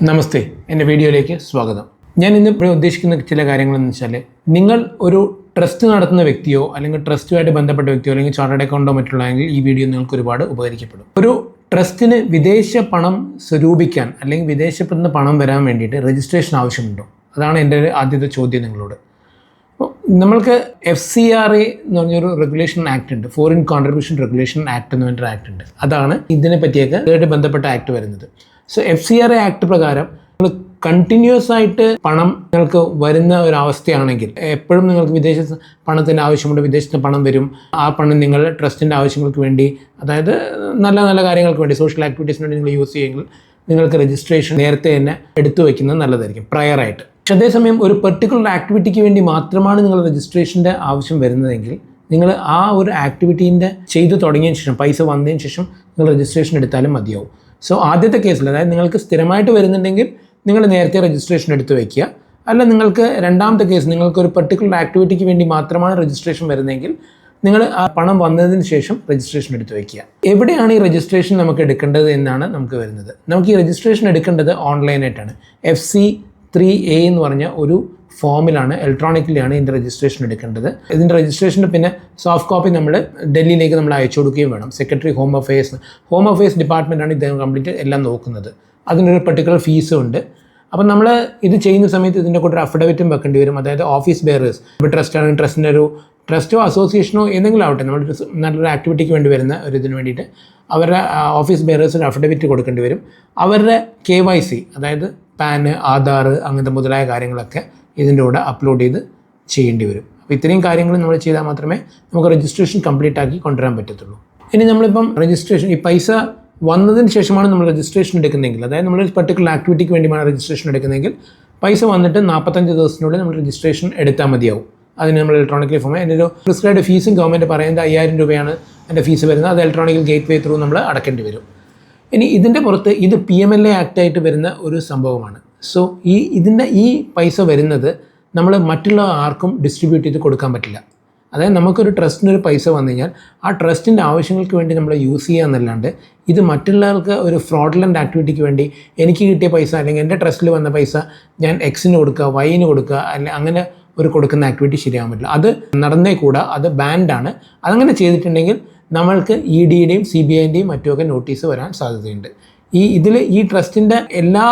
നമസ്തേ, എൻ്റെ വീഡിയോയിലേക്ക് സ്വാഗതം. ഞാൻ ഇന്ന് ഉദ്ദേശിക്കുന്ന ചില കാര്യങ്ങളെന്ന് വെച്ചാൽ, നിങ്ങൾ ഒരു ട്രസ്റ്റ് നടത്തുന്ന വ്യക്തിയോ അല്ലെങ്കിൽ ട്രസ്റ്റുമായിട്ട് ബന്ധപ്പെട്ട വ്യക്തിയോ അല്ലെങ്കിൽ ചാർട്ടേഡ് അക്കൗണ്ടോ മറ്റുള്ളതെങ്കിൽ ഈ വീഡിയോ നിങ്ങൾക്ക് ഒരുപാട് ഉപകരിക്കപ്പെടും. ഒരു ട്രസ്റ്റിന് വിദേശ പണം സ്വരൂപിക്കാൻ അല്ലെങ്കിൽ വിദേശത്ത് നിന്ന് പണം വരാൻ വേണ്ടിയിട്ട് രജിസ്ട്രേഷൻ ആവശ്യമുണ്ടോ? അതാണ് എൻ്റെ ആദ്യത്തെ ചോദ്യം നിങ്ങളോട്. അപ്പോൾ നമ്മൾക്ക് FCRA എന്ന് പറഞ്ഞൊരു റെഗുലേഷൻ ആക്ട് ഉണ്ട്, ഫോറിൻ കോൺട്രിബ്യൂഷൻ റെഗുലേഷൻ ആക്ട് എന്ന് പറഞ്ഞൊരു ആക്ട് ഉണ്ട്. അതാണ് ഇതിനെ പറ്റിയൊക്കെ ബന്ധപ്പെട്ട ആക്ട് വരുന്നത്. സോ FCRA ആക്ട് പ്രകാരം നിങ്ങൾ കണ്ടിന്യൂസ് ആയിട്ട് പണം നിങ്ങൾക്ക് വരുന്ന ഒരു അവസ്ഥയാണെങ്കിൽ, എപ്പോഴും നിങ്ങൾക്ക് വിദേശ പണത്തിൻ്റെ ആവശ്യമുണ്ട്, വിദേശത്ത് പണം വരും, ആ പണം നിങ്ങൾ ട്രസ്റ്റിൻ്റെ ആവശ്യങ്ങൾക്ക് വേണ്ടി, അതായത് നല്ല നല്ല കാര്യങ്ങൾക്ക് വേണ്ടി, സോഷ്യൽ ആക്ടിവിറ്റീസിന് വേണ്ടി നിങ്ങൾ യൂസ് ചെയ്യുമെങ്കിൽ നിങ്ങൾക്ക് രജിസ്ട്രേഷൻ നേരത്തെ തന്നെ എടുത്തു വയ്ക്കുന്നത് നല്ലതായിരിക്കും, പ്രയറായിട്ട്. പക്ഷേ അതേസമയം ഒരു പെർട്ടിക്കുലർ ആക്ടിവിറ്റിക്ക് വേണ്ടി മാത്രമാണ് നിങ്ങൾ രജിസ്ട്രേഷൻ്റെ ആവശ്യം വരുന്നതെങ്കിൽ, നിങ്ങൾ ആ ഒരു ആക്ടിവിറ്റീൻ്റെ ചെയ്തു തുടങ്ങിയതിന് ശേഷം, പൈസ വന്നതിന് ശേഷം നിങ്ങൾ രജിസ്ട്രേഷൻ എടുത്താലും മതിയാവും. സോ ആദ്യത്തെ കേസിൽ, അതായത് നിങ്ങൾക്ക് സ്ഥിരമായിട്ട് വരുന്നുണ്ടെങ്കിൽ നിങ്ങൾ നേരത്തെ രജിസ്ട്രേഷൻ എടുത്ത് വയ്ക്കുക. അല്ല, നിങ്ങൾക്ക് രണ്ടാമത്തെ കേസ്, നിങ്ങൾക്ക് ഒരു പെർട്ടിക്കുലർ ആക്ടിവിറ്റിക്ക് വേണ്ടി മാത്രമാണ് രജിസ്ട്രേഷൻ വരുന്നതെങ്കിൽ നിങ്ങൾ ആ പണം വന്നതിന് ശേഷം രജിസ്ട്രേഷൻ എടുത്ത് വയ്ക്കുക. എവിടെയാണ് ഈ രജിസ്ട്രേഷൻ നമുക്ക് എടുക്കേണ്ടത് എന്നാണ് നമുക്ക് വരുന്നത്. നമുക്ക് ഈ രജിസ്ട്രേഷൻ എടുക്കേണ്ടത് ഓൺലൈനായിട്ടാണ്. FC3A എന്ന് പറഞ്ഞ ഒരു ഫോമിലാണ്, ഇലക്ട്രോണിക്കലിയാണ് ഇതിൻ്റെ രജിസ്ട്രേഷൻ എടുക്കേണ്ടത്. ഇതിൻ്റെ രജിസ്ട്രേഷൻ്റെ പിന്നെ സോഫ്റ്റ് കോപ്പി നമ്മൾ ഡൽഹിയിലേക്ക് നമ്മൾ അയച്ചു കൊടുക്കുകയും വേണം. സെക്രട്ടറി ഹോം അഫയേഴ്സ് ഡിപ്പാർട്ട്മെൻറ്റാണ് ഇത് കംപ്ലീറ്റ് എല്ലാം നോക്കുന്നത്. അതിനൊരു പർട്ടിക്കുലർ ഫീസും ഉണ്ട്. അപ്പം നമ്മൾ ഇത് ചെയ്യുന്ന സമയത്ത് ഇതിൻ്റെ കൂടെ ഒരു അഫിഡവിറ്റും വെക്കേണ്ടി വരും. അതായത് ഓഫീസ് ബെയറേഴ്സ്, ഇപ്പോൾ ട്രസ്റ്റ് ആണെങ്കിൽ ട്രസ്റ്റിൻ്റെ ഒരു ട്രസ്റ്റോ അസോസിയേഷനോ എന്തെങ്കിലും ആവട്ടെ, നമ്മൾ നല്ലൊരു ആക്ടിവിറ്റിക്ക് വേണ്ടി വരുന്ന ഒരു ഇതിന് വേണ്ടിയിട്ട് അവരുടെ ഓഫീസ് ബെയറേഴ്സിന് അഫിഡവിറ്റ് കൊടുക്കേണ്ടി വരും. അവരുടെ KYC, അതായത് പാൻ, ആധാർ, അങ്ങനത്തെ മുതലായ കാര്യങ്ങളൊക്കെ ഇതിൻ്റെ കൂടെ അപ്ലോഡ് ചെയ്ത് ചെയ്യേണ്ടി വരും. അപ്പോൾ ഇത്രയും കാര്യങ്ങൾ നമ്മൾ ചെയ്താൽ മാത്രമേ നമുക്ക് രജിസ്ട്രേഷൻ കംപ്ലീറ്റ് ആക്കി കൊണ്ടുവരാൻ പറ്റത്തുള്ളൂ. ഇനി നമ്മളിപ്പം രജിസ്ട്രേഷൻ, ഈ പൈസ വന്നതിന് ശേഷമാണ് നമ്മൾ രജിസ്ട്രേഷൻ എടുക്കുന്നതെങ്കിൽ, അതായത് നമ്മളൊരു പർട്ടിക്കുലർ ആക്ടിവിറ്റിക്ക് വേണ്ടിയാണ് രജിസ്ട്രേഷൻ എടുക്കുന്നതെങ്കിൽ, പൈസ വന്നിട്ട് 45 ദിവസത്തിനുള്ളിൽ നമ്മൾ രജിസ്ട്രേഷൻ എടുത്താൽ മതിയാവും. അതിന് നമ്മൾ ഇലക്ട്രോണിക്കലി ഫോം, അതിൻ്റെ ഒരു പ്രിസ്ക്രൈബ്ഡ് ഫീസും ഗവൺമെൻറ് പറയുന്നത് 5000 രൂപയാണ് എൻ്റെ ഫീസ് വരുന്നത്. അത് ഇലക്ട്രോണിക്കൽ ഗേറ്റ് വേ ത്രൂ നമ്മൾ അടക്കേണ്ടി വരും. ഇനി ഇതിൻ്റെ പുറത്ത് ഇത് PMLA ആക്റ്റായിട്ട് വരുന്ന ഒരു സംഭവമാണ്. സോ ഇതിൻ്റെ ഈ പൈസ വരുന്നത് നമ്മൾ മറ്റുള്ള ആർക്കും ഡിസ്ട്രിബ്യൂട്ട് ചെയ്ത് കൊടുക്കാൻ പറ്റില്ല. അതായത് നമുക്കൊരു ട്രസ്റ്റിനൊരു പൈസ വന്നു കഴിഞ്ഞാൽ ആ ട്രസ്റ്റിൻ്റെ ആവശ്യങ്ങൾക്ക് വേണ്ടി നമ്മൾ യൂസ് ചെയ്യുക എന്നല്ലാണ്ട് ഇത് മറ്റുള്ളവർക്ക് ഒരു ഫ്രോഡുലൻ്റ് ആക്ടിവിറ്റിക്ക് വേണ്ടി എനിക്ക് കിട്ടിയ പൈസ അല്ലെങ്കിൽ എൻ്റെ ട്രസ്റ്റിൽ വന്ന പൈസ ഞാൻ Xന് കൊടുക്കുക, Yന് കൊടുക്കുക, അല്ലെങ്കിൽ അങ്ങനെ ഒരു കൊടുക്കുന്ന ആക്ടിവിറ്റി ശരിയാകാൻ പറ്റില്ല. അത് നടന്നേക്കൂടാ, അത് ബാൻഡാണ്. അതങ്ങനെ ചെയ്തിട്ടുണ്ടെങ്കിൽ നമ്മൾക്ക് EDയുടെയും CBIൻ്റെയും മറ്റുമൊക്കെ നോട്ടീസ് വരാൻ സാധ്യതയുണ്ട്. ഈ ട്രസ്റ്റിൻ്റെ എല്ലാ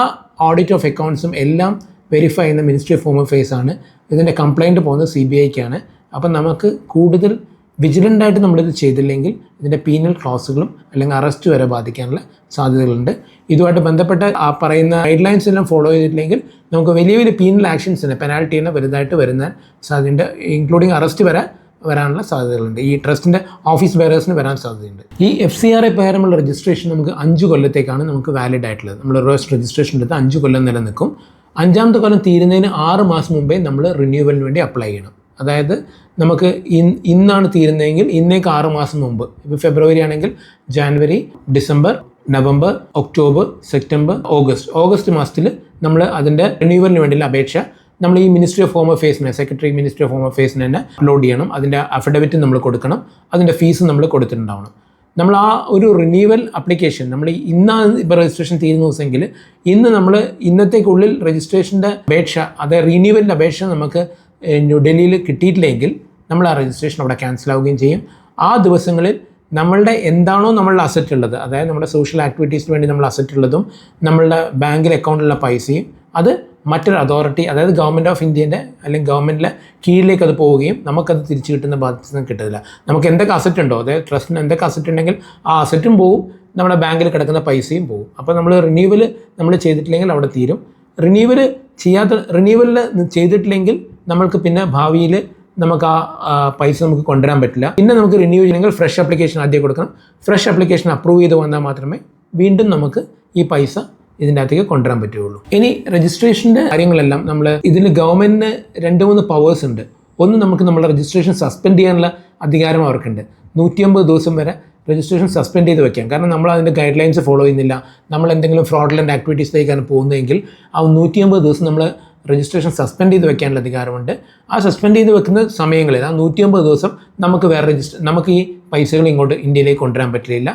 ഓഡിറ്റ് ഓഫ് അക്കൗണ്ട്സും എല്ലാം വെരിഫൈ ചെയ്യുന്ന മിനിസ്ട്രി ഓഫ് ഹോം അഫയേഴ്സ് ആണ്. ഇതിൻ്റെ കംപ്ലയിൻറ്റ് പോകുന്നത് CBIക്കാണ്. അപ്പം നമുക്ക് കൂടുതൽ വിജിലൻ്റായിട്ട് നമ്മളിത് ചെയ്തില്ലെങ്കിൽ ഇതിൻ്റെ പീനൽ ക്ലോസുകളും അല്ലെങ്കിൽ അറസ്റ്റ് വരെ ബാധിക്കാനുള്ള സാധ്യതകളുണ്ട്. ഇതുമായിട്ട് ബന്ധപ്പെട്ട ആ പറയുന്ന ഗൈഡ് ലൈൻസ് എല്ലാം ഫോളോ ചെയ്തിട്ടില്ലെങ്കിൽ നമുക്ക് വലിയ വലിയ പീനൽ ആക്ഷൻസിന്, പെനാൽറ്റി തന്നെ വലുതായിട്ട് വരുന്ന സാധ്യതയുണ്ട്. ഇൻക്ലൂഡിങ് അറസ്റ്റ് വരാനുള്ള സാധ്യതകളുണ്ട്. ഈ ട്രസ്റ്റിൻ്റെ ഓഫീസ് ബെയറേഴ്സിന് വരാൻ സാധ്യതയുണ്ട്. ഈ FCRA പ്രകാരമുള്ള രജിസ്ട്രേഷൻ നമുക്ക് 5 കൊല്ലത്തേക്കാണ് നമുക്ക് വാലിഡ് ആയിട്ടുള്ളത്. നമ്മൾ രജിസ്ട്രേഷൻ എടുത്ത് 5 കൊല്ലം നിലനിൽക്കും. 5ാമത്തെ കൊല്ലം തീരുന്നതിന് 6 മാസം മുമ്പേ നമ്മൾ റിന്യൂവലിന് വേണ്ടി അപ്ലൈ ചെയ്യണം. അതായത് നമുക്ക് ഇന്നാണ് തീരുന്നതെങ്കിൽ ഇന്നേക്ക് 6 മാസം മുമ്പ്, ഇപ്പോൾ ഫെബ്രുവരി ആണെങ്കിൽ ജാനുവരി, December, November, October, September, August മാസത്തിൽ നമ്മൾ അതിൻ്റെ റിന്യൂവലിന് വേണ്ടിയുള്ള അപേക്ഷ നമ്മൾ ഈ മിനിസ്ട്രി ഓഫ് ഹോം അഫയേഴ്സിനെ, സെക്രട്ടറി മിനിസ്ട്രി ഓഫ് ഹോം അഫയേഴ്സിന് തന്നെ അപ്ലോഡ് ചെയ്യണം. അതിൻ്റെ അഫിഡവിറ്റ് നമ്മൾ കൊടുക്കണം, അതിൻ്റെ ഫീസ് നമ്മൾ കൊടുത്തിട്ടുണ്ടാവണം. നമ്മൾ ആ ഒരു റിന്യൂവൽ അപ്ലിക്കേഷൻ നമ്മൾ ഇന്നാണ് ഇപ്പോൾ രജിസ്ട്രേഷൻ തീരുന്ന ദിവസമെങ്കിൽ ഇന്നത്തേക്കുള്ളിൽ രജിസ്ട്രേഷൻ്റെ അപേക്ഷ, അതായത് റിന്യൂവലിൻ്റെ അപേക്ഷ നമുക്ക് ന്യൂഡൽഹിയിൽ കിട്ടിയിട്ടില്ലെങ്കിൽ നമ്മൾ ആ രജിസ്ട്രേഷൻ അവിടെ ക്യാൻസൽ ആവുകയും ചെയ്യും. ആ ദിവസങ്ങളിൽ നമ്മളുടെ എന്താണോ നമ്മളുടെ അസറ്റ് ഉള്ളത്, അതായത് നമ്മുടെ സോഷ്യൽ ആക്ടിവിറ്റീസിന് വേണ്ടി നമ്മൾ അസറ്റ് ഉള്ളതും നമ്മളുടെ ബാങ്കിൽ അക്കൗണ്ടിലുള്ള പൈസയും അത് മറ്റൊരു അതോറിറ്റി, അതായത് ഗവൺമെൻറ് ഓഫ് ഇന്ത്യൻ്റെ അല്ലെങ്കിൽ ഗവൺമെൻറ്റിലെ കീഴിലേക്ക് അത് പോവുകയും നമുക്കത് തിരിച്ചു കിട്ടുന്ന ബാധ്യത കിട്ടില്ല. നമുക്ക് എന്തൊക്കെ അസറ്റ് ഉണ്ടോ, അതായത് ട്രസ്റ്റിന് എന്തൊക്കെ അസറ്റ് ഉണ്ടെങ്കിൽ ആ അസറ്റും പോവും, നമ്മുടെ ബാങ്കിൽ കിടക്കുന്ന പൈസയും പോവും. അപ്പോൾ നമ്മൾ റിന്യൂവൽ നമ്മൾ ചെയ്തിട്ടില്ലെങ്കിൽ അവിടെ തീരും. റിന്യൂവൽ ചെയ്തിട്ടില്ലെങ്കിൽ നമ്മൾക്ക് പിന്നെ ഭാവിയിൽ നമുക്ക് ആ പൈസ നമുക്ക് കൊണ്ടുവരാൻ പറ്റില്ല. പിന്നെ നമുക്ക് റിന്യൂ ചെയ്യണമെങ്കിൽ ഫ്രഷ് ആപ്ലിക്കേഷൻ ആദ്യം കൊടുക്കണം. ഫ്രഷ് ആപ്ലിക്കേഷൻ അപ്രൂവ് ചെയ്ത് വന്നാൽ മാത്രമേ വീണ്ടും നമുക്ക് ഈ പൈസ ഇതിൻ്റെ അകത്തേക്ക് കൊണ്ടുവരാൻ പറ്റുകയുള്ളൂ. ഇനി രജിസ്ട്രേഷൻ്റെ കാര്യങ്ങളെല്ലാം നമ്മൾ ഇതിൽ ഗവൺമെൻറ്റിന് 2-3 പവേഴ്സ് ഉണ്ട്. ഒന്ന്, നമുക്ക് നമ്മുടെ രജിസ്ട്രേഷൻ സസ്പെൻഡ് ചെയ്യാനുള്ള അധികാരം അവർക്കുണ്ട്. 150 ദിവസം വരെ രജിസ്ട്രേഷൻ സസ്പെൻഡ് ചെയ്ത് വെക്കാം. കാരണം നമ്മൾ അതിൻ്റെ ഗൈഡ് ലൈൻസ് ഫോളോ ചെയ്യുന്നില്ല, നമ്മൾ എന്തെങ്കിലും ഫ്രോഡുലൻ്റ് ആക്ടിവിറ്റീസിലേക്കാണ് പോകുന്നതെങ്കിൽ ആ 150 ദിവസം നമ്മൾ രജിസ്ട്രേഷൻ സസ്പെൻഡ് ചെയ്ത് വെക്കാനുള്ള അധികാരമുണ്ട്. ആ സസ്പെൻഡ് ചെയ്ത് വെക്കുന്ന സമയങ്ങളിൽ ആ 150 ദിവസം നമുക്ക് ഈ പൈസകൾ ഇങ്ങോട്ട് ഇന്ത്യയിലേക്ക് കൊണ്ടുവരാൻ പറ്റില്ല.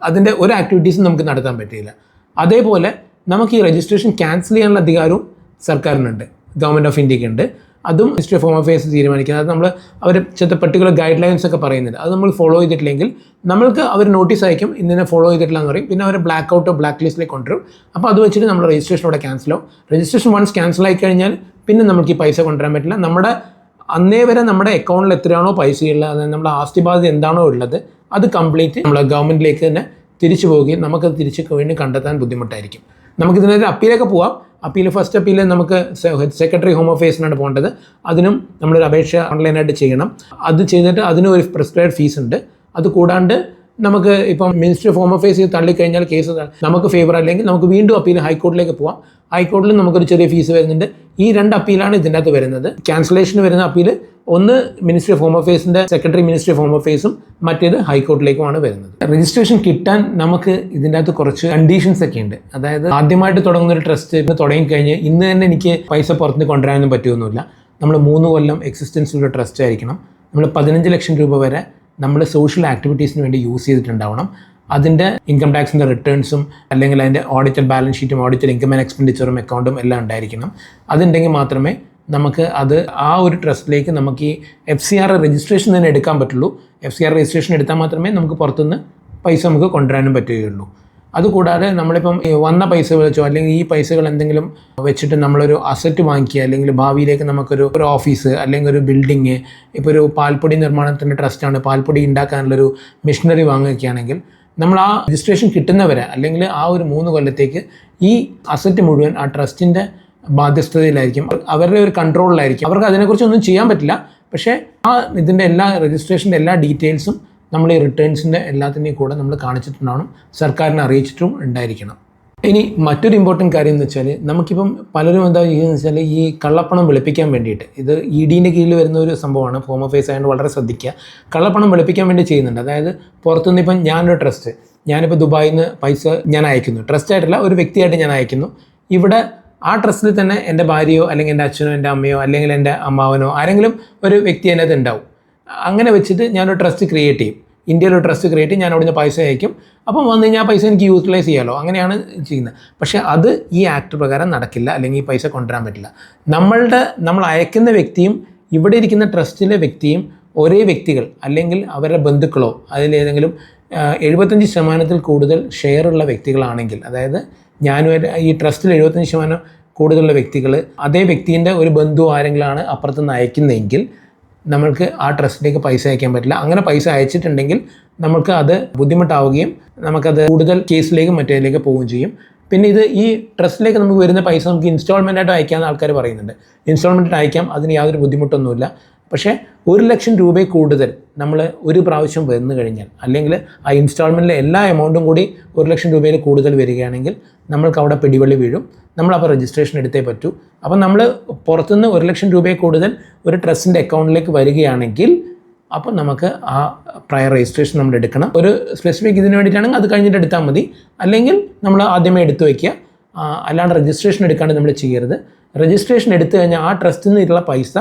അതിൻ്റെ ഒരു ആക്ടിവിറ്റീസും നമുക്ക് നടത്താൻ പറ്റില്ല. അതേപോലെ നമുക്ക് ഈ രജിസ്ട്രേഷൻ ക്യാൻസൽ ചെയ്യാനുള്ള അധികാരവും സർക്കാരിനുണ്ട്, ഗവൺമെൻറ് ഓഫ് ഇന്ത്യക്ക് ഉണ്ട്. അതും മിനിസ്ട്രി ഓഫ് ഹോം അഫയേഴ്സ് തീരുമാനിക്കുന്നത്. അത് നമ്മൾ അവർ ചില പർട്ടിക്കുലർ ഗൈഡ് ലൈൻസ് ഒക്കെ പറയുന്നുണ്ട്. അത് നമ്മൾ ഫോളോ ചെയ്തിട്ടില്ലെങ്കിൽ നമ്മൾക്ക് അവർ നോട്ടീസ് അയക്കും, ഇന്നിനെ ഫോളോ ചെയ്തിട്ടില്ല എന്ന് പറയും. പിന്നെ അവർ ബ്ലാക്ക് ഔട്ടോ ബ്ലാക്ക് ലിസ്റ്റിലേക്ക് കൊണ്ടുവരും. അപ്പോൾ അത് വെച്ചിട്ട് നമ്മൾ രജിസ്ട്രേഷൻ അവിടെ ക്യാൻസൽ ആവും. രജിസ്ട്രേഷൻ വൺസ് ക്യാൻസൽ ആയി കഴിഞ്ഞാൽ പിന്നെ നമുക്ക് ഈ പൈസ കൊണ്ടുവരാൻ പറ്റില്ല. നമ്മുടെ അന്നേ വരെ നമ്മുടെ അക്കൗണ്ടിൽ എത്രയാണോ പൈസയുള്ളത്, അതായത് നമ്മുടെ ആസ്തി ബാധ്യത എന്താണോ ഉള്ളത്, അത് കംപ്ലീറ്റ് നമ്മളെ ഗവൺമെൻറ്റിലേക്ക് തന്നെ തിരിച്ചു പോവുകയും നമുക്കത് തിരിച്ച് വീണ്ടും കണ്ടെത്താൻ ബുദ്ധിമുട്ടായിരിക്കും. നമുക്കിതിനൊരു അപ്പീലൊക്കെ പോവാം. ഫസ്റ്റ് അപ്പീൽ നമുക്ക് സെക്രട്ടറി ഹോം അഫയേഴ്സിനാണ് പോകേണ്ടത്. അതിനും നമ്മളൊരു അപേക്ഷ ഓൺലൈനായിട്ട് ചെയ്യണം. അത് ചെയ്തിട്ട് അതിനും ഒരു പ്രിസ്ക്രൈബ് ഫീസ് ഉണ്ട്. അത് കൂടാണ്ട് നമുക്ക് ഇപ്പം മിനിസ്ട്രി ഓഫ് ഹോം അഫയേഴ്സ് തള്ളിക്കഴിഞ്ഞാൽ കേസ് നമുക്ക് ഫേവർ അല്ലെങ്കിൽ നമുക്ക് വീണ്ടും അപ്പീൽ ഹൈക്കോർട്ടിലേക്ക് പോവാം. ഹൈക്കോടതിയിൽ നമുക്കൊരു ചെറിയ ഫീസ് വരുന്നുണ്ട്. ഈ 2 അപ്പീലാണ് ഇതിൻ്റെ അകത്ത് വരുന്നത്. ക്യാൻസലേഷന് വരുന്ന അപ്പീൽ ഒന്ന് മിനിസ്ട്രി ഓഫ് ഹോം അഫയേഴ്സിൻ്റെ സെക്രട്ടറി മിനിസ്ട്രി ഓഫ് ഹോം അഫയേഴ്സും മറ്റേത് ഹൈക്കോർട്ടിലേക്കുമാണ് വരുന്നത്. രജിസ്ട്രേഷൻ കിട്ടാൻ നമുക്ക് ഇതിൻ്റെ അകത്ത് കുറച്ച് കണ്ടീഷൻസ് ഒക്കെ ഉണ്ട്. അതായത് ആദ്യമായിട്ട് തുടങ്ങുന്ന ഒരു ട്രസ്റ്റ് തുടങ്ങിക്കഴിഞ്ഞ് ഇന്ന് തന്നെ എനിക്ക് പൈസ പുറത്തുനിന്ന് കൊണ്ടുവരാനൊന്നും പറ്റുമൊന്നുമില്ല. നമ്മൾ 3 കൊല്ലം എക്സിസ്റ്റൻസിലുള്ള ട്രസ്റ്റ് ആയിരിക്കണം. നമ്മൾ 15 ലക്ഷം രൂപ വരെ നമ്മൾ സോഷ്യൽ ആക്ടിവിറ്റീസിന് വേണ്ടി യൂസ് ചെയ്തിട്ടുണ്ടാവണം. അതിൻ്റെ ഇൻകം ടാക്സിൻ്റെ റിട്ടേൺസും അല്ലെങ്കിൽ അതിൻ്റെ ഓഡിറ്റഡ് ബാലൻസ് ഷീറ്റും ഓഡിറ്റഡ് ഇൻകം ആൻഡ് എക്സ്പെൻഡിച്ചറും അക്കൗണ്ടും എല്ലാം ഉണ്ടായിരിക്കണം. അതുണ്ടെങ്കിൽ മാത്രമേ നമുക്ക് അത് ആ ഒരു ട്രസ്റ്റിലേക്ക് നമുക്ക് ഈ FCR രജിസ്ട്രേഷൻ തന്നെ എടുക്കാൻ പറ്റുള്ളൂ. FCR രജിസ്ട്രേഷൻ എടുത്താൽ മാത്രമേ നമുക്ക് പുറത്തുനിന്ന് പൈസ നമുക്ക് കൊണ്ടുവരാനും പറ്റുകയുള്ളൂ. അതുകൂടാതെ നമ്മളിപ്പം വന്ന പൈസ വെച്ചോ അല്ലെങ്കിൽ ഈ പൈസകൾ എന്തെങ്കിലും വെച്ചിട്ട് നമ്മളൊരു അസറ്റ് വാങ്ങിക്കുക, അല്ലെങ്കിൽ ഭാവിയിലേക്ക് നമുക്കൊരു ഓഫീസ് അല്ലെങ്കിൽ ഒരു ബിൽഡിങ്, ഇപ്പോൾ ഒരു പാൽപ്പൊടി നിർമ്മാണത്തിൻ്റെ ട്രസ്റ്റാണ്, പാൽപ്പൊടി ഉണ്ടാക്കാനുള്ളൊരു മെഷീനറി വാങ്ങുകയാണെങ്കിൽ നമ്മൾ ആ രജിസ്ട്രേഷൻ കിട്ടുന്നവരെ അല്ലെങ്കിൽ ആ ഒരു 3 കൊല്ലത്തേക്ക് ഈ അസറ്റ് മുഴുവൻ ആ ട്രസ്റ്റിൻ്റെ ബാധ്യസ്ഥതയിലായിരിക്കും, അവരുടെ ഒരു കൺട്രോളിലായിരിക്കും. അവർക്ക് അതിനെക്കുറിച്ചൊന്നും ചെയ്യാൻ പറ്റില്ല. പക്ഷേ ആ ഇതിൻ്റെ എല്ലാ രജിസ്ട്രേഷൻ്റെ എല്ലാ ഡീറ്റെയിൽസും നമ്മൾ ഈ റിട്ടേൺസിൻ്റെ എല്ലാത്തിൻ്റെയും കൂടെ നമ്മൾ കാണിച്ചിട്ടുണ്ടാവണം, സർക്കാരിനെ അറിയിച്ചിട്ടും ഉണ്ടായിരിക്കണം. ഇനി മറ്റൊരു ഇമ്പോർട്ടൻറ്റ് കാര്യം എന്ന് വെച്ചാൽ നമുക്കിപ്പം പലരും എന്താ ചെയ്യുന്നത് വെച്ചാൽ ഈ കള്ളപ്പണം വെളുപ്പിക്കാൻ വേണ്ടിയിട്ട്, ഇത് EDൻ്റെ കീഴിൽ വരുന്ന ഒരു സംഭവമാണ്, ഹോം അഫയേഴ്സ് ആയതുകൊണ്ട് വളരെ ശ്രദ്ധിക്കുക. കള്ളപ്പണം വെളുപ്പിക്കാൻ വേണ്ടി ചെയ്യുന്നുണ്ട്. അതായത് പുറത്തുനിന്ന് ഇപ്പം ഞാനൊരു ട്രസ്റ്റ്, ഞാനിപ്പോൾ ദുബായിൽ നിന്ന് പൈസ ഞാൻ അയക്കുന്നു, ട്രസ്റ്റായിട്ടല്ല ഒരു വ്യക്തിയായിട്ട് ഞാൻ അയക്കുന്നു. ഇവിടെ ആ ട്രസ്റ്റിൽ തന്നെ എൻ്റെ ഭാര്യയോ അല്ലെങ്കിൽ എൻ്റെ അച്ഛനോ എൻ്റെ അമ്മയോ അല്ലെങ്കിൽ എൻ്റെ അമ്മാവനോ ആരെങ്കിലും ഒരു വ്യക്തി അതിനകത്ത് ഉണ്ടാവും. അങ്ങനെ വെച്ചിട്ട് ഞാനൊരു ട്രസ്റ്റ് ക്രിയേറ്റ് ചെയ്യും, ഇന്ത്യയിലൊരു ട്രസ്റ്റ് ക്രിയേറ്റ് ചെയ്യും, ഞാൻ അവിടുന്ന് പൈസ അയക്കും. അപ്പം വന്നു കഴിഞ്ഞാൽ ആ പൈസ എനിക്ക് യൂട്ടിലൈസ് ചെയ്യാമല്ലോ, അങ്ങനെയാണ് ചെയ്യുന്നത്. പക്ഷേ അത് ഈ ആക്ട് പ്രകാരം നടക്കില്ല, അല്ലെങ്കിൽ ഈ പൈസ കൊണ്ടുവരാൻ പറ്റില്ല. നമ്മൾ അയക്കുന്ന വ്യക്തിയും ഇവിടെ ഇരിക്കുന്ന ട്രസ്റ്റിലെ വ്യക്തിയും ഒരേ വ്യക്തികൾ അല്ലെങ്കിൽ അവരുടെ ബന്ധുക്കളോ അതിലേതെങ്കിലും 75% കൂടുതൽ ഷെയറുള്ള വ്യക്തികളാണെങ്കിൽ, അതായത് ഈ ട്രസ്റ്റിൽ 75% കൂടുതലുള്ള വ്യക്തികൾ അതേ വ്യക്തിൻ്റെ ഒരു ബന്ധു ആരെങ്കിലാണ് അപ്പുറത്തുനിന്ന് അയക്കുന്നതെങ്കിൽ നമ്മൾക്ക് ആ ട്രസ്റ്റിലേക്ക് പൈസ അയക്കാൻ പറ്റില്ല. അങ്ങനെ പൈസ അയച്ചിട്ടുണ്ടെങ്കിൽ നമുക്ക് അത് ബുദ്ധിമുട്ടാവുകയും നമുക്കത് കൂടുതൽ കേസിലേക്കും മറ്റേതിലേക്ക് പോവുകയും ചെയ്യും. പിന്നെ ഈ ട്രസ്റ്റിലേക്ക് നമുക്ക് വരുന്ന പൈസ നമുക്ക് ഇൻസ്റ്റാൾമെൻ്റായിട്ട് അയക്കാമെന്ന് ആൾക്കാർ പറയുന്നുണ്ട്. ഇൻസ്റ്റാൾമെൻറ്റായിട്ട് അയക്കാം, അതിന് യാതൊരു ബുദ്ധിമുട്ടൊന്നുമില്ല. പക്ഷേ 1 ലക്ഷം രൂപയിൽ കൂടുതൽ നമ്മൾ ഒരു പ്രാവശ്യം വന്നു കഴിഞ്ഞാൽ, അല്ലെങ്കിൽ ആ ഇൻസ്റ്റാൾമെൻറ്റിലെ എല്ലാ എമൗണ്ടും കൂടി 1 ലക്ഷം രൂപയിൽ കൂടുതൽ വരികയാണെങ്കിൽ നമ്മൾക്ക് അവിടെ പിടിവള്ളി വീഴും. നമ്മളപ്പോൾ രജിസ്ട്രേഷൻ എടുത്തേ പറ്റൂ. അപ്പം നമ്മൾ പുറത്തുനിന്ന് 1 ലക്ഷം രൂപയിൽ കൂടുതൽ ഒരു ട്രസ്റ്റിൻ്റെ അക്കൗണ്ടിലേക്ക് വരികയാണെങ്കിൽ അപ്പോൾ നമുക്ക് ആ പ്രയർ രജിസ്ട്രേഷൻ നമ്മൾ എടുക്കണം. ഒരു സ്പെസിഫിക് ഇതിന് വേണ്ടിയിട്ടാണെങ്കിൽ അത് കഴിഞ്ഞിട്ട് എടുത്താൽ മതി, അല്ലെങ്കിൽ നമ്മൾ ആദ്യമേ എടുത്തു വയ്ക്കുക. അല്ലാണ്ട് രജിസ്ട്രേഷൻ എടുക്കാണ്ട് നമ്മൾ ചെയ്യരുത്. രജിസ്ട്രേഷൻ എടുത്തു കഴിഞ്ഞാൽ ആ ട്രസ്റ്റിൽ നിന്നുള്ള പൈസ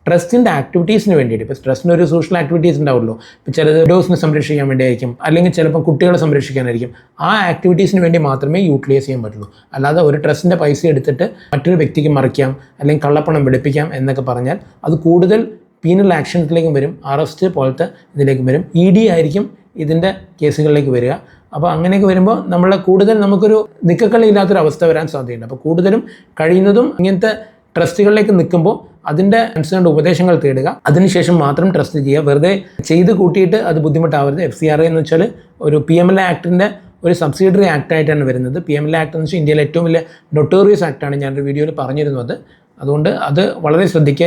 ട്രസ്റ്റിൻ്റെ ആക്ടിവിറ്റീസിന് വേണ്ടിയിട്ട്, ഇപ്പോൾ ട്രസ്റ്റിന് ഒരു സോഷ്യൽ ആക്ടിവിറ്റീസ് ഉണ്ടാവുമല്ലോ, ഇപ്പോൾ ചിലത് വിഡോസിനെ സംരക്ഷിക്കാൻ വേണ്ടിയായിരിക്കും, അല്ലെങ്കിൽ ചിലപ്പോൾ കുട്ടികളെ സംരക്ഷിക്കാനായിരിക്കും. ആ ആക്ടിവിറ്റീസിന് വേണ്ടി മാത്രമേ യൂട്ടിലൈസ് ചെയ്യാൻ പറ്റുള്ളൂ. അല്ലാതെ ഒരു ട്രസ്റ്റിൻ്റെ പൈസ എടുത്തിട്ട് മറ്റൊരു വ്യക്തിക്ക് മറിക്കാം അല്ലെങ്കിൽ കള്ളപ്പണം വെളുപ്പിക്കാം എന്നൊക്കെ പറഞ്ഞാൽ അത് കൂടുതൽ പീനൽ ആക്ഷൻസിലേക്കും വരും, അറസ്റ്റ് പോലത്തെ ഇതിലേക്കും വരും. ED ആയിരിക്കും ഇതിൻ്റെ കേസുകളിലേക്ക് വരിക. അപ്പോൾ അങ്ങനെയൊക്കെ വരുമ്പോൾ നമുക്കൊരു നിക്കക്കളിയില്ലാത്തൊരു അവസ്ഥ വരാൻ സാധ്യതയുണ്ട്. അപ്പോൾ കൂടുതലും കഴിയുന്നതും ഇങ്ങനത്തെ ട്രസ്റ്റുകളിലേക്ക് നിൽക്കുമ്പോൾ അതിൻ്റെ കൺസേൺഡ് ഉപദേശങ്ങൾ തേടുക, അതിനുശേഷം മാത്രം ട്രസ്റ്റ് ചെയ്യുക. വെറുതെ ചെയ്ത് കൂട്ടിയിട്ട് അത് ബുദ്ധിമുട്ടാവരുത്. FCRA എന്ന് വെച്ചാൽ ഒരു PMLA ആക്ടിൻ്റെ ഒരു സബ്സിഡറി ആക്ടായിട്ടാണ് വരുന്നത്. PMLA ആക്ട് എന്ന് വെച്ചാൽ ഇന്ത്യയിലെ ഏറ്റവും വലിയ നൊട്ടോറിയസ് ആക്ടാണ്, ഞാനൊരു വീഡിയോയിൽ പറഞ്ഞിരുന്നത്. അതുകൊണ്ട് അത് വളരെ ശ്രദ്ധിക്കുക.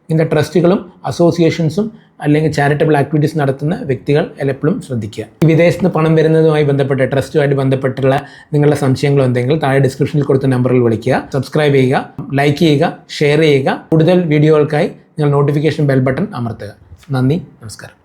ഇങ്ങനത്തെ ട്രസ്റ്റുകളും അസോസിയേഷൻസും അല്ലെങ്കിൽ ചാരിറ്റബിൾ ആക്ടിവിറ്റീസ് നടത്തുന്ന വ്യക്തികൾ എപ്പോഴും ശ്രദ്ധിക്കുക. ഈ വിദേശത്ത് നിന്ന് പണം വരുന്നതുമായി ബന്ധപ്പെട്ട് ട്രസ്റ്റുമായിട്ട് ബന്ധപ്പെട്ടുള്ള നിങ്ങളുടെ സംശയങ്ങളോ എന്തെങ്കിലും താഴെ ഡിസ്ക്രിപ്ഷനിൽ കൊടുത്ത നമ്പറിൽ വിളിക്കുക. സബ്സ്ക്രൈബ് ചെയ്യുക, ലൈക്ക് ചെയ്യുക, ഷെയർ ചെയ്യുക. കൂടുതൽ വീഡിയോകൾക്കായി നിങ്ങൾ നോട്ടിഫിക്കേഷൻ ബെൽ ബട്ടൺ അമർത്തുക. നന്ദി, നമസ്കാരം.